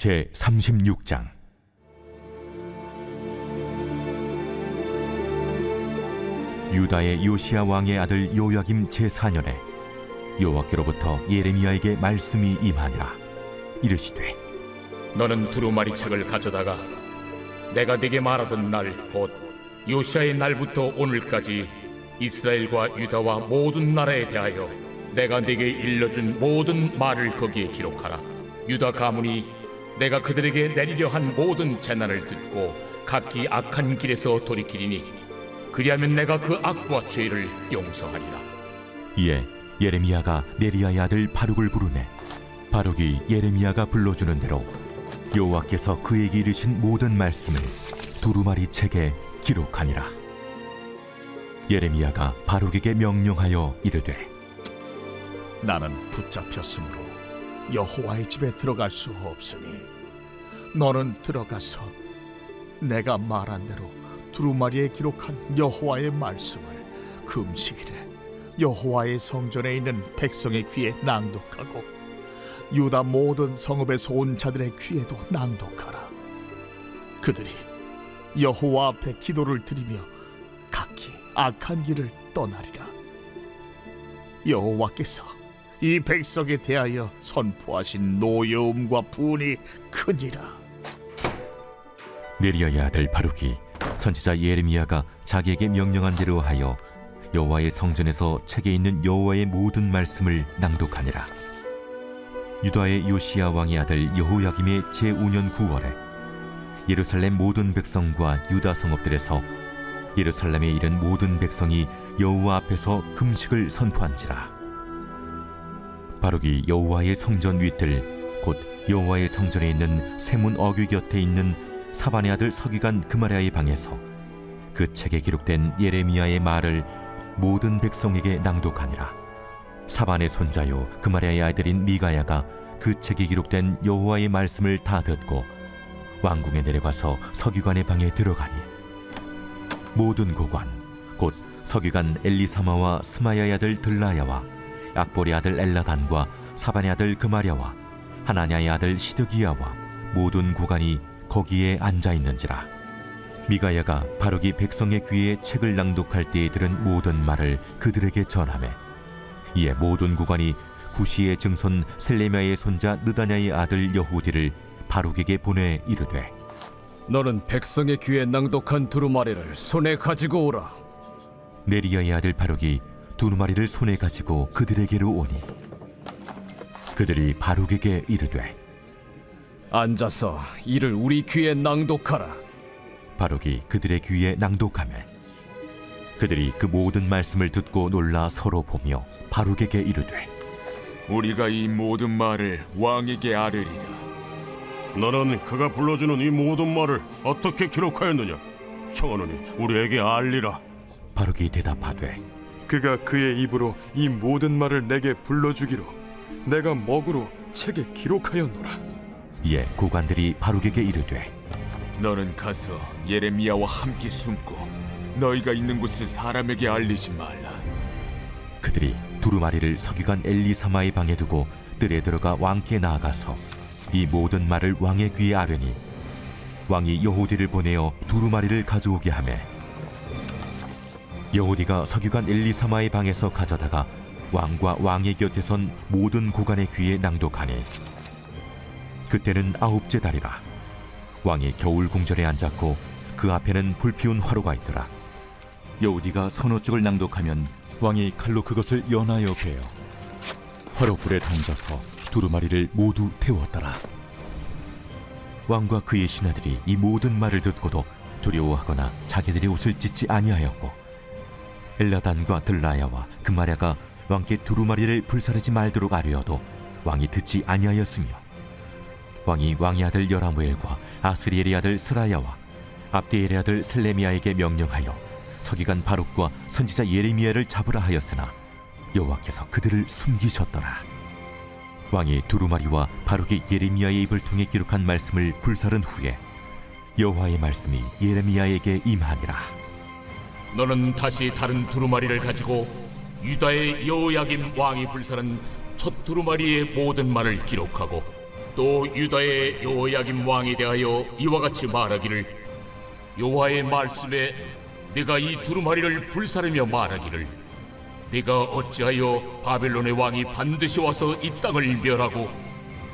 제 36장. 유다의 요시야 왕의 아들 요야김 제4년에 여호와께로부터 예레미야에게 말씀이 임하니라. 이르시되 너는 두루마리 책을 가져다가 내가 네게 말하던 날 곧 요시야의 날부터 오늘까지 이스라엘과 유다와 모든 나라에 대하여 내가 네게 일러준 모든 말을 거기에 기록하라. 유다 가문이 내가 그들에게 내리려 한 모든 재난을 듣고 각기 악한 길에서 돌이키리니 그리하면 내가 그 악과 죄를 용서하리라. 이에 예레미야가 네리야의 아들 바룩을 부르매 바룩이 예레미야가 불러주는 대로 여호와께서 그에게 이르신 모든 말씀을 두루마리 책에 기록하니라. 예레미야가 바룩에게 명령하여 이르되 나는 붙잡혔으므로 여호와의 집에 들어갈 수 없으니 너는 들어가서 내가 말한 대로 두루마리에 기록한 여호와의 말씀을 금식일에 여호와의 성전에 있는 백성의 귀에 낭독하고 유다 모든 성읍에서 온 자들의 귀에도 낭독하라. 그들이 여호와 앞에 기도를 드리며 각기 악한 길을 떠나리라. 여호와께서 이 백성에 대하여 선포하신 노여움과 분이 크니라. 네리야의 아들 바룩이 선지자 예레미야가 자기에게 명령한 대로 하여 여호와의 성전에서 책에 있는 여호와의 모든 말씀을 낭독하니라. 유다의 요시야 왕의 아들 여호야김의 제5년 9월에 예루살렘 모든 백성과 유다 성읍들에서 예루살렘에 이른 모든 백성이 여호와 앞에서 금식을 선포한지라. 바룩이 여호와의 성전 윗들 곧 여호와의 성전에 있는 세문 어귀 곁에 있는 사반의 아들 서기관 그마랴의 방에서 그 책에 기록된 예레미야의 말을 모든 백성에게 낭독하니라. 사반의 손자요 그마랴의 아들인 미가야가 그 책에 기록된 여호와의 말씀을 다 듣고 왕궁에 내려가서 서기관의 방에 들어가니 모든 고관 곧 서기관 엘리사마와 스마야의 아들 들라야와 악보리 아들 엘라단과 사반의 아들 그마랴와 하나냐의 아들 시드기야와 모든 고관이 거기에 앉아 있는지라. 미가야가 바룩이 백성의 귀에 책을 낭독할 때에 들은 모든 말을 그들에게 전하매 이에 모든 고관이 구시의 증손 셀레미야의 손자 느다냐의 아들 여후디를 바룩에게 보내 이르되 너는 백성의 귀에 낭독한 두루마리를 손에 가지고 오라. 네리야의 아들 바룩이 두루마리를 손에 가지고 그들에게로 오니 그들이 바룩에게 이르되 앉아서 이를 우리 귀에 낭독하라. 바룩이 그들의 귀에 낭독하매 그들이 그 모든 말씀을 듣고 놀라 서로 보며 바룩에게 이르되 우리가 이 모든 말을 왕에게 아뢰리라. 너는 그가 불러주는 이 모든 말을 어떻게 기록하였느냐? 청하노니 우리에게 알리라. 바룩이 대답하되 그가 그의 입으로 이 모든 말을 내게 불러주기로 내가 먹으로 책에 기록하였노라. 이에 고관들이 바룩에게 이르되 너는 가서 예레미야와 함께 숨고 너희가 있는 곳을 사람에게 알리지 말라. 그들이 두루마리를 서기관 엘리사마의 방에 두고 뜰에 들어가 왕께 나아가서 이 모든 말을 왕의 귀에 아뢰니 왕이 여호디를 보내어 두루마리를 가져오게 하매 여호디가 서기관 엘리사마의 방에서 가져다가 왕과 왕의 곁에 선 모든 고관의 귀에 낭독하니 그때는 9째 달이라. 왕이 겨울 궁전에 앉았고 그 앞에는 불피운 화로가 있더라. 여호디가 서너 쪽을 낭독하면 왕이 칼로 그것을 연하여 베어 화로 불에 던져서 두루마리를 모두 태웠더라. 왕과 그의 신하들이 이 모든 말을 듣고도 두려워하거나 자기들의 옷을 찢지 아니하였고 엘라단과 들라야와 그마랴가 왕께 두루마리를 불사르지 말도록 아뢰어도 왕이 듣지 아니하였으며 왕이 왕의 아들 여라무엘과 아스리엘의 아들 스라야와 압디엘의 아들 셀레미야에게 명령하여 서기관 바룩과 선지자 예레미야를 잡으라 하였으나 여호와께서 그들을 숨기셨더라. 왕이 두루마리와 바룩이 예레미야의 입을 통해 기록한 말씀을 불사른 후에 여호와의 말씀이 예레미야에게 임하니라. 너는 다시 다른 두루마리를 가지고 유다의 여호야김 왕이 불사른 첫 두루마리의 모든 말을 기록하고 또 유다의 여호야김 왕에 대하여 이와 같이 말하기를 여호와의 말씀에 네가 이 두루마리를 불사르며 말하기를 네가 어찌하여 바벨론의 왕이 반드시 와서 이 땅을 멸하고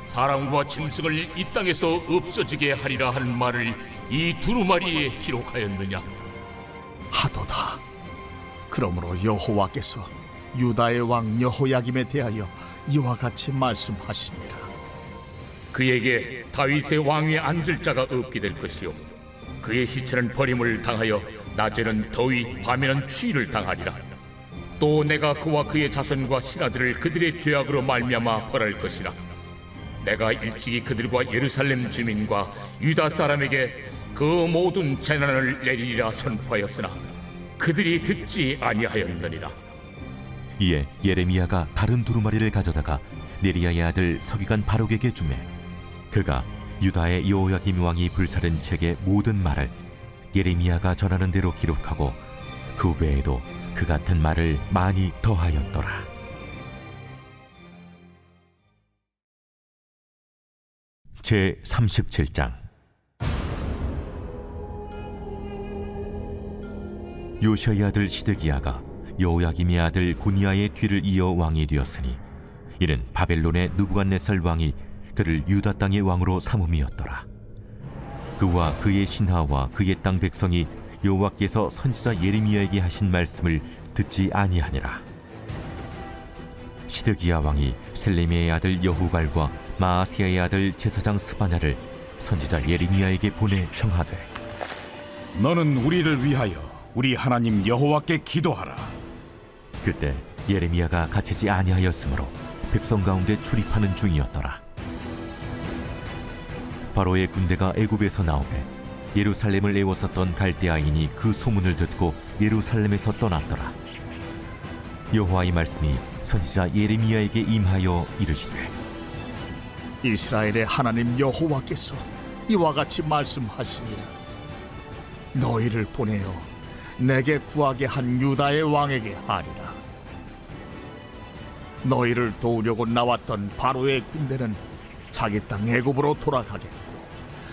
사람과 짐승을 이 땅에서 없어지게 하리라 하는 말을 이 두루마리에 기록하였느냐? 하도다. 그러므로 여호와께서 유다의 왕 여호야김에 대하여 이와 같이 말씀하시니라. 그에게 다윗의 왕위에 앉을 자가 없게 될 것이요 그의 시체는 버림을 당하여 낮에는 더위 밤에는 추위를 당하리라. 또 내가 그와 그의 자손과 신하들을 그들의 죄악으로 말미암아 벌할 것이라. 내가 일찍이 그들과 예루살렘 주민과 유다 사람에게 그 모든 재난을 내리리라 선포하였으나 그들이 듣지 아니하였느니라. 이에 예레미야가 다른 두루마리를 가져다가 네리야의 아들 서기관 바룩에게 주매 그가 유다의 여호야김 왕이 불사른 책의 모든 말을 예레미야가 전하는 대로 기록하고 그 외에도 그 같은 말을 많이 더하였더라. 제 37장. 요시아의 아들 시드기야가 여호야김의 아들 고니야의 뒤를 이어 왕이 되었으니 이는 바벨론의 느부갓네살 왕이 그를 유다 땅의 왕으로 삼음이었더라. 그와 그의 신하와 그의 땅 백성이 여호와께서 선지자 예레미야에게 하신 말씀을 듣지 아니하니라. 시드기야 왕이 셀레미의 아들 여후갈과 마아스야의 아들 제사장 스바냐를 선지자 예레미야에게 보내 청하되 너는 우리를 위하여 우리 하나님 여호와께 기도하라. 그때 예레미야가 갇히지 아니하였으므로 백성 가운데 출입하는 중이었더라. 바로의 군대가 애굽에서 나오매 예루살렘을 애워쌌던 갈대아인이 그 소문을 듣고 예루살렘에서 떠났더라. 여호와의 말씀이 선지자 예레미야에게 임하여 이르시되 이스라엘의 하나님 여호와께서 이와 같이 말씀하시니라. 너희를 보내어 내게 구하게 한 유다의 왕에게 하리라. 너희를 도우려고 나왔던 바로의 군대는 자기 땅 애굽으로 돌아가겠고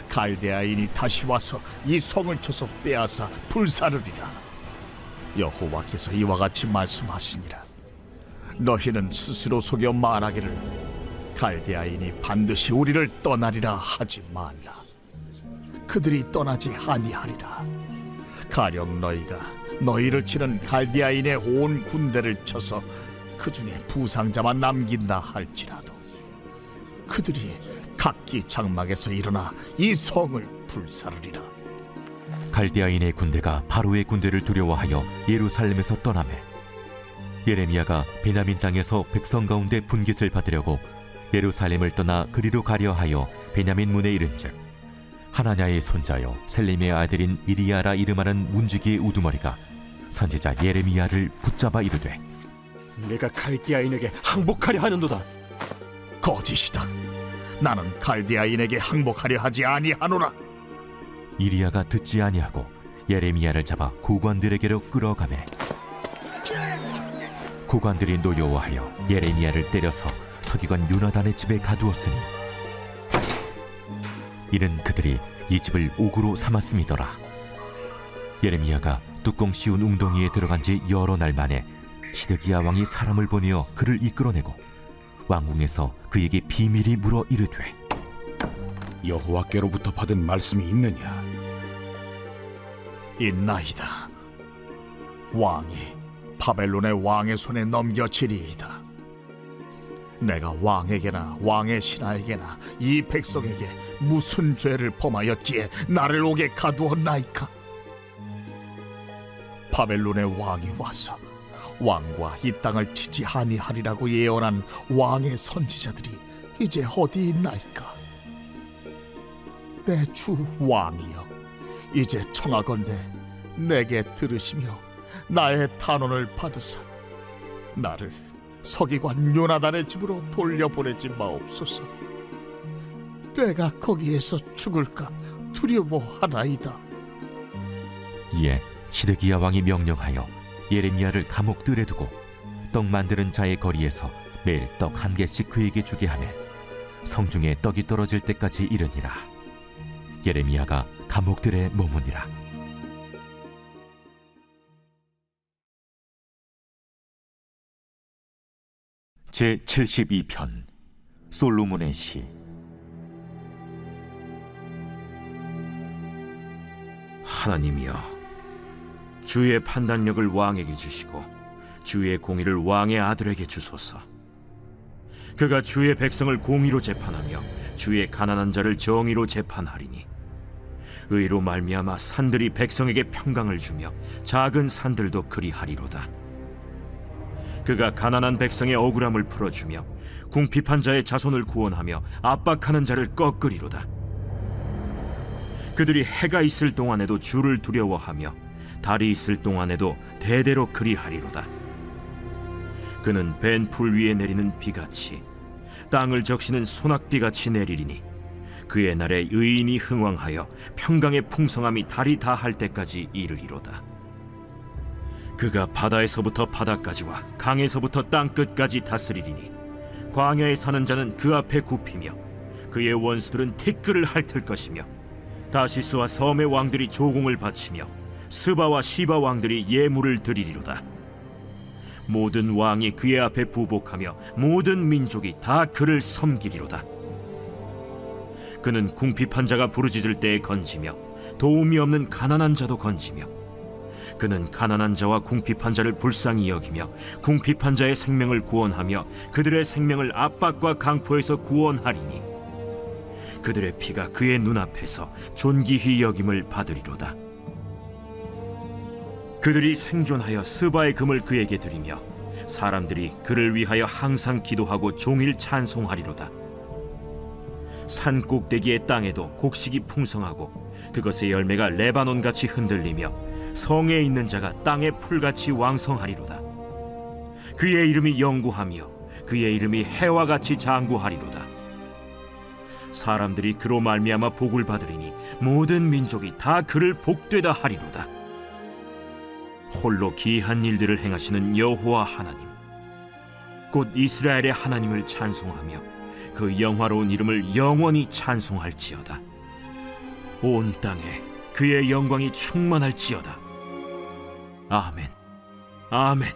갈대아인이 다시 와서 이 성을 쳐서 빼앗아 불사르리라. 여호와께서 이와 같이 말씀하시니라. 너희는 스스로 속여 말하기를 갈대아인이 반드시 우리를 떠나리라 하지 말라. 그들이 떠나지 아니하리라. 가령 너희가 너희를 치는 갈대아인의 온 군대를 쳐서 그 중에 부상자만 남긴다 할지라도 그들이 각기 장막에서 일어나 이 성을 불사르리라. 갈대아인의 군대가 바로의 군대를 두려워하여 예루살렘에서 떠나매 예레미야가 베냐민 땅에서 백성 가운데 분깃을 받으려고 예루살렘을 떠나 그리로 가려 하여 베냐민 문에 이른즉 하나냐의 손자여 셀림의 아들인 이리야라 이름하는 문지기의 우두머리가 선지자 예레미야를 붙잡아 이르되 내가 갈대아인에게 항복하려 하는도다. 거짓이다. 나는 갈대아인에게 항복하려 하지 아니하노라. 이리야가 듣지 아니하고 예레미야를 잡아 고관들에게로 끌어가매 고관들이 노여워하여 예레미야를 때려서 서기관 요나단의 집에 가두었으니 이는 그들이 이 집을 옥으로 삼았음이더라. 예레미야가 뚜껑 씌운 웅덩이에 들어간 지 여러 날 만에 시드기야 왕이 사람을 보내어 그를 이끌어내고 왕궁에서 그에게 비밀이 물어 이르되 여호와께로부터 받은 말씀이 있느냐? 있나이다. 왕이 바벨론의 왕의 손에 넘겨지리이다. 내가 왕에게나 왕의 신하에게나 이 백성에게 무슨 죄를 범하였기에 나를 옥에 가두었나이까? 바벨론의 왕이 와서 왕과 이 땅을 치지 아니하리라고 예언한 왕의 선지자들이 이제 어디 있나이까? 내 주 왕이여, 이제 청하건대 내게 들으시며 나의 탄원을 받으사 나를 서기관 요나단의 집으로 돌려보내지 마옵소서. 내가 거기에서 죽을까 두려워하나이다. 이에 시드기야 왕이 명령하여 예레미야를 감옥들에 두고 떡 만드는 자의 거리에서 매일 떡 한 개씩 그에게 주게 하매 성중에 떡이 떨어질 때까지 이르니라. 예레미야가 감옥들에 머무니라. 제 72편 솔로몬의 시. 하나님이여, 주의 판단력을 왕에게 주시고 주의 공의를 왕의 아들에게 주소서. 그가 주의 백성을 공의로 재판하며 주의 가난한 자를 정의로 재판하리니 의로 말미암아 산들이 백성에게 평강을 주며 작은 산들도 그리하리로다. 그가 가난한 백성의 억울함을 풀어주며 궁핍한 자의 자손을 구원하며 압박하는 자를 꺾으리로다. 그들이 해가 있을 동안에도 주를 두려워하며 달이 있을 동안에도 대대로 그리하리로다. 그는 벤 풀 위에 내리는 비같이 땅을 적시는 소낙비같이 내리리니 그의 날에 의인이 흥왕하여 평강의 풍성함이 달이 다할 때까지 이르리로다. 그가 바다에서부터 바다까지와 강에서부터 땅끝까지 다스리리니 광야에 사는 자는 그 앞에 굽히며 그의 원수들은 티끌을 핥을 것이며 다시스와 섬의 왕들이 조공을 바치며 스바와 시바 왕들이 예물을 드리리로다. 모든 왕이 그의 앞에 부복하며 모든 민족이 다 그를 섬기리로다. 그는 궁핍한 자가 부르짖을 때에 건지며 도움이 없는 가난한 자도 건지며 그는 가난한 자와 궁핍한 자를 불쌍히 여기며 궁핍한 자의 생명을 구원하며 그들의 생명을 압박과 강포에서 구원하리니 그들의 피가 그의 눈앞에서 존귀히 여김을 받으리로다. 그들이 생존하여 스바의 금을 그에게 드리며 사람들이 그를 위하여 항상 기도하고 종일 찬송하리로다. 산 꼭대기의 땅에도 곡식이 풍성하고 그것의 열매가 레바논같이 흔들리며 성에 있는 자가 땅의 풀같이 왕성하리로다. 그의 이름이 영구하며 그의 이름이 해와 같이 장구하리로다. 사람들이 그로 말미암아 복을 받으리니 모든 민족이 다 그를 복되다 하리로다. 홀로 기이한 일들을 행하시는 여호와 하나님, 곧 이스라엘의 하나님을 찬송하며 그 영화로운 이름을 영원히 찬송할지어다. 온 땅에 그의 영광이 충만할지어다. 아멘, 아멘.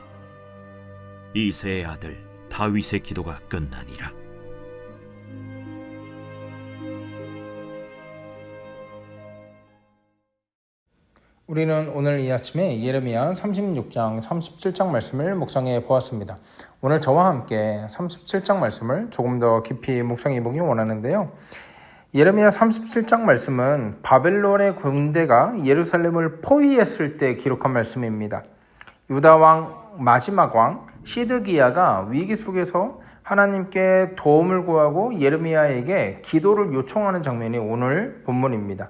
이새의 아들 다윗의 기도가 끝나니라. 우리는 오늘 이 아침에 예레미야 36장, 37장 말씀을 묵상해 보았습니다. 오늘 저와 함께 37장 말씀을 조금 더 깊이 묵상해 보기 원하는데요. 예레미야 37장 말씀은 바벨론의 군대가 예루살렘을 포위했을 때 기록한 말씀입니다. 유다 왕 마지막 왕 시드기야가 위기 속에서 하나님께 도움을 구하고 예레미야에게 기도를 요청하는 장면이 오늘 본문입니다.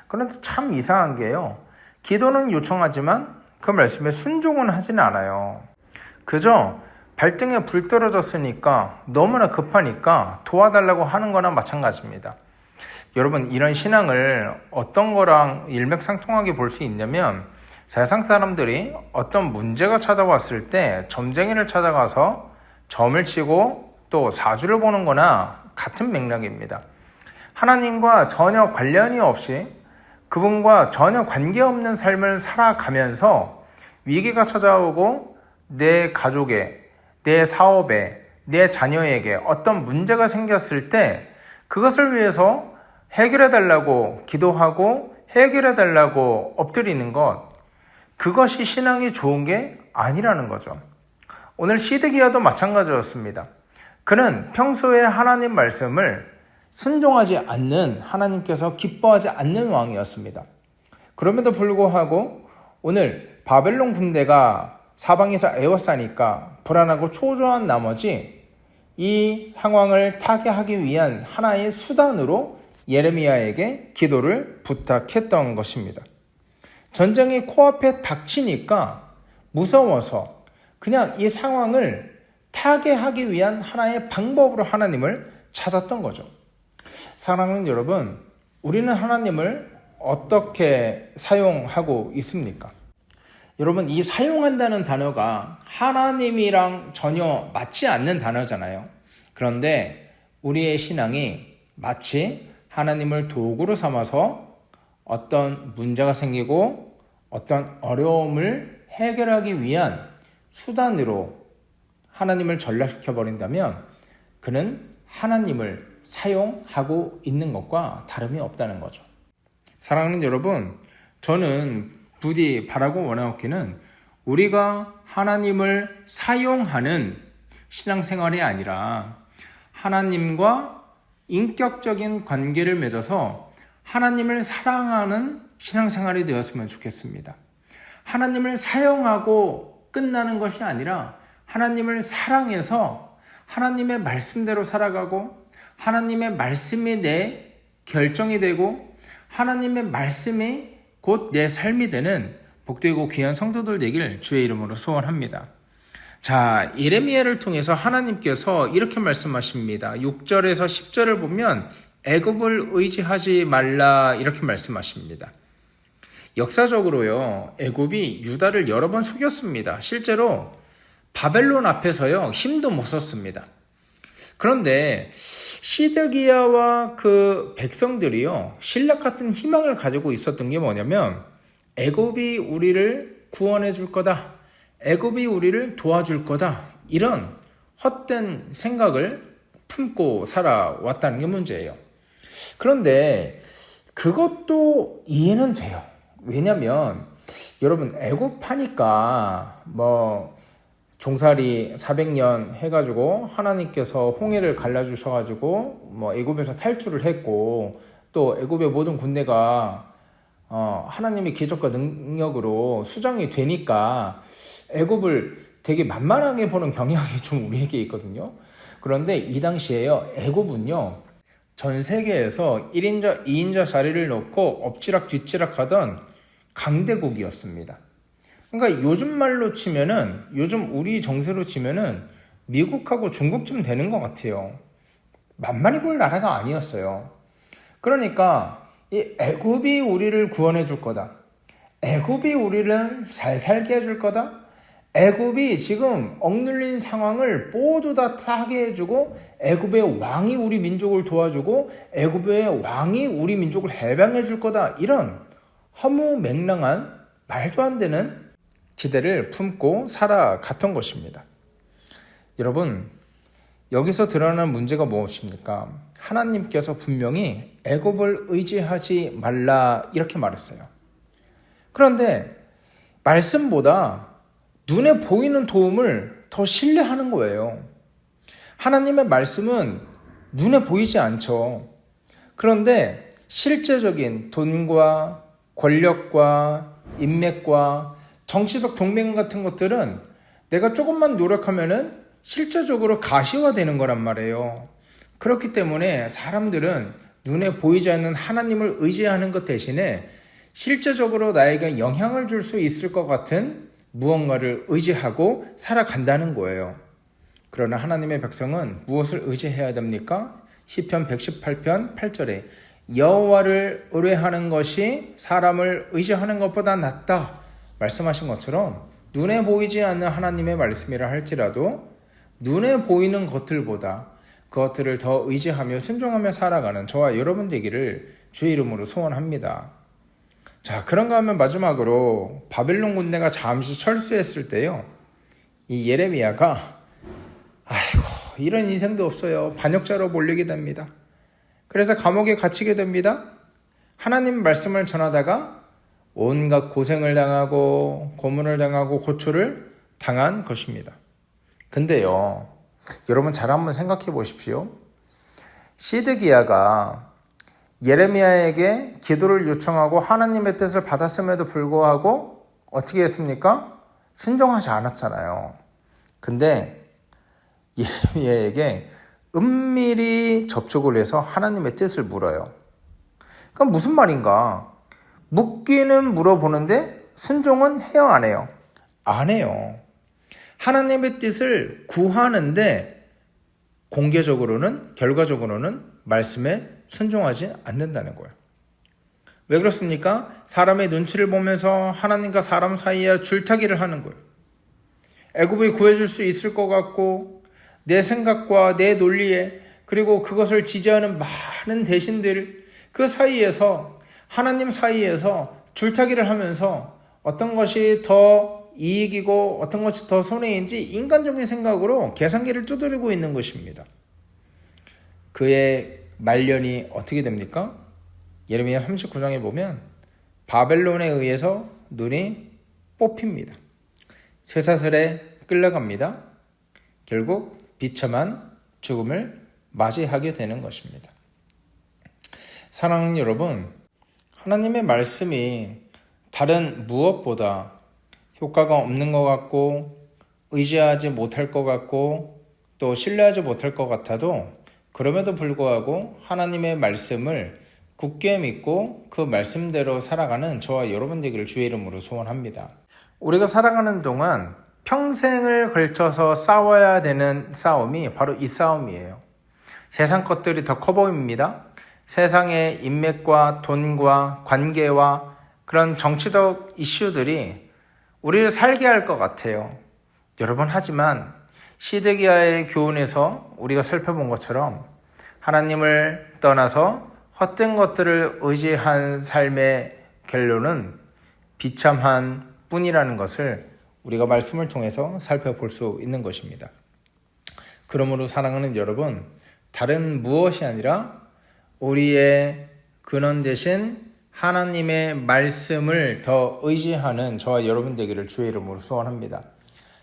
그런데 참 이상한 게요. 기도는 요청하지만 그 말씀에 순종은 하지는 않아요. 그저 발등에 불 떨어졌으니까 너무나 급하니까 도와달라고 하는 거나 마찬가지입니다. 여러분, 이런 신앙을 어떤 거랑 일맥상통하게 볼 수 있냐면 세상 사람들이 어떤 문제가 찾아왔을 때 점쟁이를 찾아가서 점을 치고 또 사주를 보는 거나 같은 맥락입니다. 하나님과 전혀 관련이 없이 그분과 전혀 관계없는 삶을 살아가면서 위기가 찾아오고 내 가족에, 내 사업에, 내 자녀에게 어떤 문제가 생겼을 때 그것을 위해서 해결해달라고 기도하고 해결해달라고 엎드리는 것, 그것이 신앙이 좋은 게 아니라는 거죠. 오늘 시드기야도 마찬가지였습니다. 그는 평소에 하나님 말씀을 순종하지 않는, 하나님께서 기뻐하지 않는 왕이었습니다. 그럼에도 불구하고 오늘 바벨론 군대가 사방에서 에워싸니까 불안하고 초조한 나머지 이 상황을 타개하기 위한 하나의 수단으로 예레미야에게 기도를 부탁했던 것입니다. 전쟁이 코앞에 닥치니까 무서워서 그냥 이 상황을 타개하기 위한 하나의 방법으로 하나님을 찾았던 거죠. 사랑하는 여러분, 우리는 하나님을 어떻게 사용하고 있습니까? 여러분, 이 사용한다는 단어가 하나님이랑 전혀 맞지 않는 단어잖아요. 그런데 우리의 신앙이 마치 하나님을 도구로 삼아서 어떤 문제가 생기고 어떤 어려움을 해결하기 위한 수단으로 하나님을 전락시켜 버린다면 그는 하나님을 사용하고 있는 것과 다름이 없다는 거죠. 사랑하는 여러분, 저는 부디 바라고 원하옵기는 우리가 하나님을 사용하는 신앙생활이 아니라 하나님과 인격적인 관계를 맺어서 하나님을 사랑하는 신앙생활이 되었으면 좋겠습니다. 하나님을 사용하고 끝나는 것이 아니라 하나님을 사랑해서 하나님의 말씀대로 살아가고 하나님의 말씀이 내 결정이 되고 하나님의 말씀이 곧 내 삶이 되는 복되고 귀한 성도들 되길 주의 이름으로 소원합니다. 자, 예레미야를 통해서 하나님께서 이렇게 말씀하십니다. 6절에서 10절을 보면 애굽을 의지하지 말라 이렇게 말씀하십니다. 역사적으로요, 애굽이 유다를 여러 번 속였습니다. 실제로 바벨론 앞에서요, 힘도 못 썼습니다. 그런데 시드기야와 그 백성들이요, 신락 같은 희망을 가지고 있었던 게 뭐냐면 애굽이 우리를 구원해 줄 거다, 애굽이 우리를 도와줄 거다, 이런 헛된 생각을 품고 살아왔다는 게 문제예요. 그런데 그것도 이해는 돼요. 왜냐면 여러분, 애굽하니까 종살이 400년 해가지고 하나님께서 홍해를 갈라주셔가지고 애굽에서 탈출을 했고, 또 애굽의 모든 군대가 하나님의 기적과 능력으로 수장이 되니까 애굽을 되게 만만하게 보는 경향이 좀 우리에게 있거든요. 그런데 이 당시에요, 애굽은요, 전 세계에서 1인자, 2인자 자리를 놓고 엎지락 뒤치락 하던 강대국이었습니다. 그러니까 요즘 말로 치면은, 요즘 우리 정세로 치면은 미국하고 중국쯤 되는 것 같아요. 만만히 볼 나라가 아니었어요. 그러니까 이 애굽이 우리를 구원해 줄 거다, 애굽이 우리를 잘 살게 해줄 거다, 애굽이 지금 억눌린 상황을 모두 다 타게 해주고 애굽의 왕이 우리 민족을 도와주고 애굽의 왕이 우리 민족을 해방해 줄 거다, 이런 허무맹랑한 말도 안 되는 기대를 품고 살아갔던 것입니다. 여러분, 여기서 드러나는 문제가 무엇입니까? 하나님께서 분명히 애굽을 의지하지 말라 이렇게 말했어요. 그런데 말씀보다 눈에 보이는 도움을 더 신뢰하는 거예요. 하나님의 말씀은 눈에 보이지 않죠. 그런데 실제적인 돈과 권력과 인맥과 정치적 동맹 같은 것들은 내가 조금만 노력하면은 실제적으로 가시화되는 거란 말이에요. 그렇기 때문에 사람들은 눈에 보이지 않는 하나님을 의지하는 것 대신에 실제적으로 나에게 영향을 줄 수 있을 것 같은 무언가를 의지하고 살아간다는 거예요. 그러나 하나님의 백성은 무엇을 의지해야 됩니까? 시편 118편 8절에 여호와를 의뢰하는 것이 사람을 의지하는 것보다 낫다 말씀하신 것처럼, 눈에 보이지 않는 하나님의 말씀이라 할지라도 눈에 보이는 것들보다 그것들을 더 의지하며 순종하며 살아가는 저와 여러분 되기를 주의 이름으로 소원합니다. 자, 그런가 하면 마지막으로 바벨론 군대가 잠시 철수했을 때요, 이 예레미야가 아이고 이런 인생도 없어요, 반역자로 몰리게 됩니다. 그래서 감옥에 갇히게 됩니다. 하나님 말씀을 전하다가 온갖 고생을 당하고 고문을 당하고 고초를 당한 것입니다. 근데요, 여러분 잘 한번 생각해 보십시오. 시드기야가 예레미야에게 기도를 요청하고 하나님의 뜻을 받았음에도 불구하고 어떻게 했습니까? 순종하지 않았잖아요. 근데 예레미야에게 은밀히 접촉을 해서 하나님의 뜻을 물어요. 그럼 무슨 말인가? 묻기는 물어보는데 순종은 해요, 안 해요? 안 해요. 하나님의 뜻을 구하는데 공개적으로는, 결과적으로는 말씀에 순종하지 않는다는 거예요. 왜 그렇습니까? 사람의 눈치를 보면서 하나님과 사람 사이에 줄타기를 하는 거예요. 애굽이 구해줄 수 있을 것 같고 내 생각과 내 논리에 그리고 그것을 지지하는 많은 대신들, 그 사이에서 하나님 사이에서 줄타기를 하면서 어떤 것이 더 이익이고 어떤 것이 더 손해인지 인간적인 생각으로 계산기를 두드리고 있는 것입니다. 그의 말년이 어떻게 됩니까? 예레미야 39장에 보면 바벨론에 의해서 눈이 뽑힙니다. 쇠사슬에 끌려갑니다. 결국 비참한 죽음을 맞이하게 되는 것입니다. 사랑하는 여러분, 하나님의 말씀이 다른 무엇보다 효과가 없는 것 같고 의지하지 못할 것 같고 또 신뢰하지 못할 것 같아도 그럼에도 불구하고 하나님의 말씀을 굳게 믿고 그 말씀대로 살아가는 저와 여러분 되기를 주의 이름으로 소원합니다. 우리가 살아가는 동안 평생을 걸쳐서 싸워야 되는 싸움이 바로 이 싸움이에요. 세상 것들이 더 커 보입니다. 세상의 인맥과 돈과 관계와 그런 정치적 이슈들이 우리를 살게 할 것 같아요. 여러분, 하지만 시드기야의 교훈에서 우리가 살펴본 것처럼 하나님을 떠나서 헛된 것들을 의지한 삶의 결론은 비참한 뿐이라는 것을 우리가 말씀을 통해서 살펴볼 수 있는 것입니다. 그러므로 사랑하는 여러분, 다른 무엇이 아니라 우리의 근원 되신 하나님의 말씀을 더 의지하는 저와 여러분 되기를 주의 이름으로 소원합니다.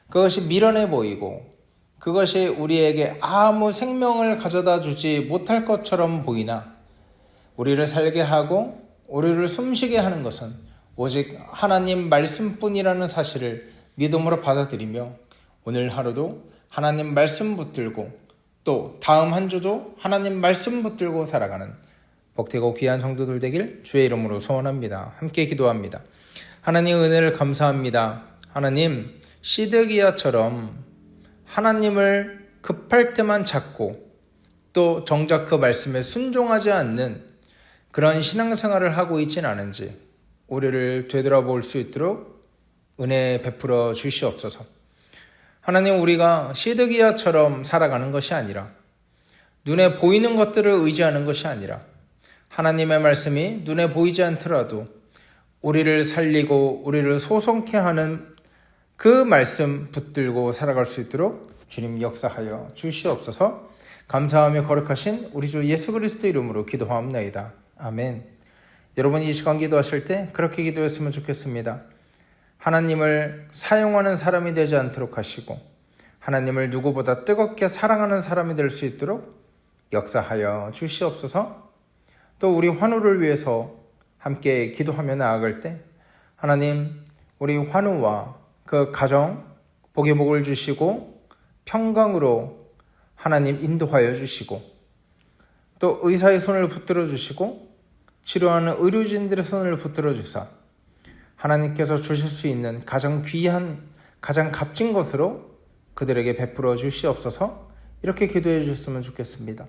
그것이 미련해 보이고 그것이 우리에게 아무 생명을 가져다 주지 못할 것처럼 보이나 우리를 살게 하고 우리를 숨쉬게 하는 것은 오직 하나님 말씀뿐이라는 사실을 믿음으로 받아들이며 오늘 하루도 하나님 말씀 붙들고 또 다음 한 주도 하나님 말씀 붙들고 살아가는 복되고 귀한 성도들 되길 주의 이름으로 소원합니다. 함께 기도합니다. 하나님 은혜를 감사합니다. 하나님, 시드기야처럼 하나님을 급할 때만 찾고 또 정작 그 말씀에 순종하지 않는 그런 신앙생활을 하고 있진 않은지 우리를 되돌아볼 수 있도록 은혜 베풀어 주시옵소서. 하나님, 우리가 시드기야처럼 살아가는 것이 아니라 눈에 보이는 것들을 의지하는 것이 아니라 하나님의 말씀이 눈에 보이지 않더라도 우리를 살리고 우리를 소송케 하는 그 말씀 붙들고 살아갈 수 있도록 주님 역사하여 주시옵소서. 감사하며 거룩하신 우리 주 예수 그리스도 이름으로 기도하옵나이다. 아멘. 여러분, 이 시간 기도하실 때 그렇게 기도했으면 좋겠습니다. 하나님을 사용하는 사람이 되지 않도록 하시고 하나님을 누구보다 뜨겁게 사랑하는 사람이 될 수 있도록 역사하여 주시옵소서. 또 우리 환우를 위해서 함께 기도하며 나아갈 때 하나님, 우리 환우와 그 가정 복의 복을 주시고 평강으로 하나님 인도하여 주시고 또 의사의 손을 붙들어 주시고 치료하는 의료진들의 손을 붙들어 주사 하나님께서 주실 수 있는 가장 귀한, 가장 값진 것으로 그들에게 베풀어 주시옵소서. 이렇게 기도해 주셨으면 좋겠습니다.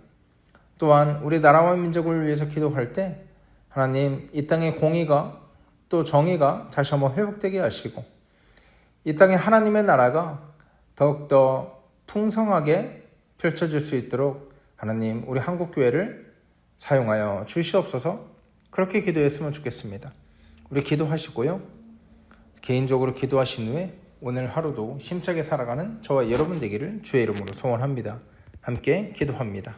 또한 우리 나라와 민족을 위해서 기도할 때 하나님, 이 땅의 공의가 또 정의가 다시 한번 회복되게 하시고 이 땅에 하나님의 나라가 더욱더 풍성하게 펼쳐질 수 있도록 하나님, 우리 한국교회를 사용하여 주시옵소서. 그렇게 기도했으면 좋겠습니다. 우리 기도하시고요. 개인적으로 기도하신 후에 오늘 하루도 힘차게 살아가는 저와 여러분 되기를 주의 이름으로 소원합니다. 함께 기도합니다.